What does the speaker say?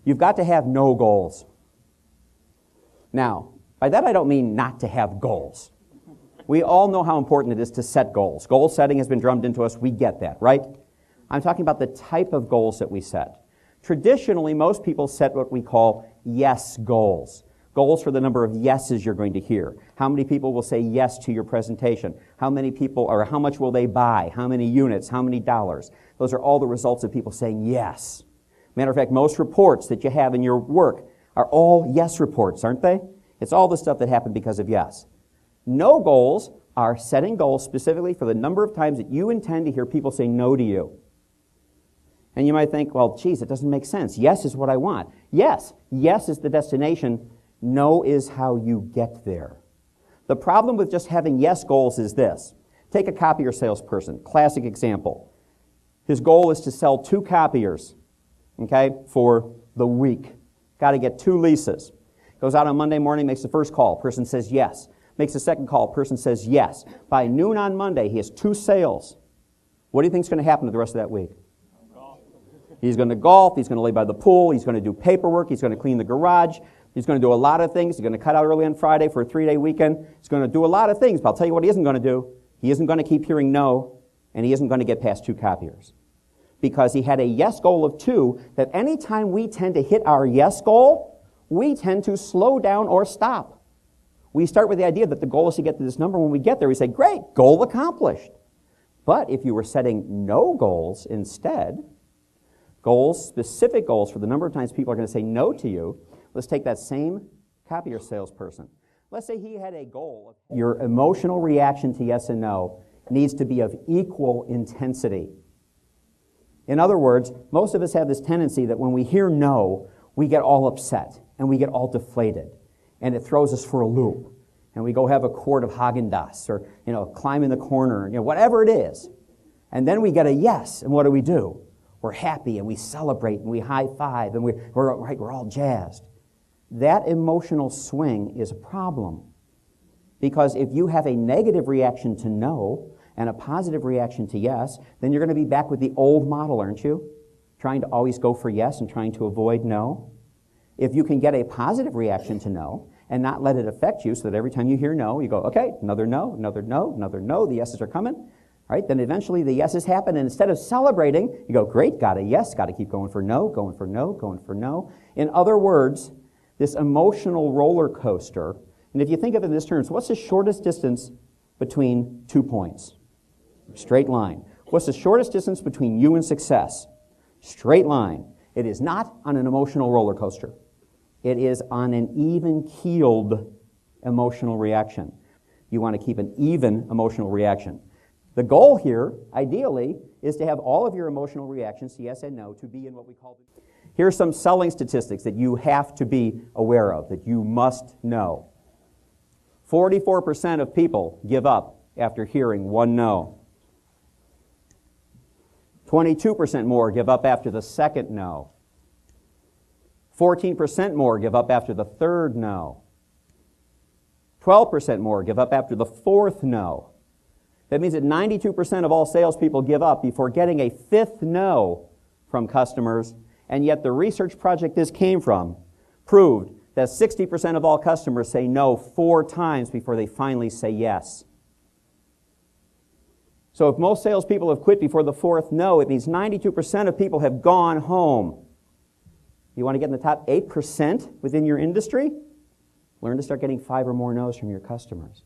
You've got to have no goals. Now, by that I don't mean not to have goals. We all know how important it is to set goals. Goal setting has been drummed into us. We get that, right? I'm talking about the type of goals that we set. Traditionally, most people set what we call yes goals. Goals for the number of yeses you're going to hear. How many people will say yes to your presentation? How many people, or how much will they buy? How many units? How many dollars? Those are all the results of people saying yes. Matter of fact, most reports that you have in your work are all yes reports, aren't they? It's all the stuff that happened because of yes. No goals are setting goals specifically for the number of times that you intend to hear people say no to you. And you might think, well, geez, it doesn't make sense. Yes is what I want. Yes. Yes is the destination. No is how you get there. The problem with just having yes goals is this. Take a copier salesperson. Classic example. His goal is to sell 2 copiers, okay, for the week. Got to get 2 leases. Goes out on Monday morning, makes the first call. Person says yes. Makes the second call. Person says yes. By noon on Monday, he has 2 sales. What do you think is going to happen to the rest of that week? He's going to golf. He's going to lay by the pool. He's going to do paperwork. He's going to clean the garage. He's going to do a lot of things. He's going to cut out early on Friday for a 3-day weekend. He's going to do a lot of things, but I'll tell you what he isn't going to do. He isn't going to keep hearing no, and he isn't going to get past 2 copiers. Because he had a yes goal of 2, that any time we tend to hit our yes goal, we tend to slow down or stop. We start with the idea that the goal is to get to this number. When we get there, we say, great, goal accomplished. But if you were setting no goals instead, goals, specific goals for the number of times people are going to say no to you, let's take that same copier salesperson. Let's say he had a goal. Your emotional reaction to yes and no needs to be of equal intensity. In other words, most of us have this tendency that when we hear no, we get all upset and we get all deflated, and it throws us for a loop. And we go have a quart of Haagen-Dazs or, climb in the corner, whatever it is. And then we get a yes, and what do? We're happy and we celebrate and we high-five and we're all jazzed. That emotional swing is a problem. Because if you have a negative reaction to no and a positive reaction to yes, then you're going to be back with the old model, aren't you? Trying to always go for yes and trying to avoid no. If you can get a positive reaction to no and not let it affect you so that every time you hear no, you go, okay, another no, another no, another no, the yeses are coming. All right, then eventually the yeses happen, and instead of celebrating, you go, great, got a yes, got to keep going for no, going for no, going for no. In other words, this emotional roller coaster, and if you think of it in this terms, what's the shortest distance between 2 points? Straight line. What's the shortest distance between you and success? Straight line. It is not on an emotional roller coaster. It is on an even-keeled emotional reaction. You want to keep an even emotional reaction. The goal here, ideally, is to have all of your emotional reactions to yes and no to be in what we call... Here are some selling statistics that you have to be aware of, that you must know. 44% of people give up after hearing 1 no. 22% more give up after the second no. 14% more give up after the third no. 12% more give up after the 4th no. That means that 92% of all salespeople give up before getting a 5th no from customers, and yet the research project this came from proved that 60% of all customers say no 4 times before they finally say yes. So if most salespeople have quit before the 4th no, it means 92% of people have gone home. You want to get in the top 8% within your industry? Learn to start getting 5 or more no's from your customers.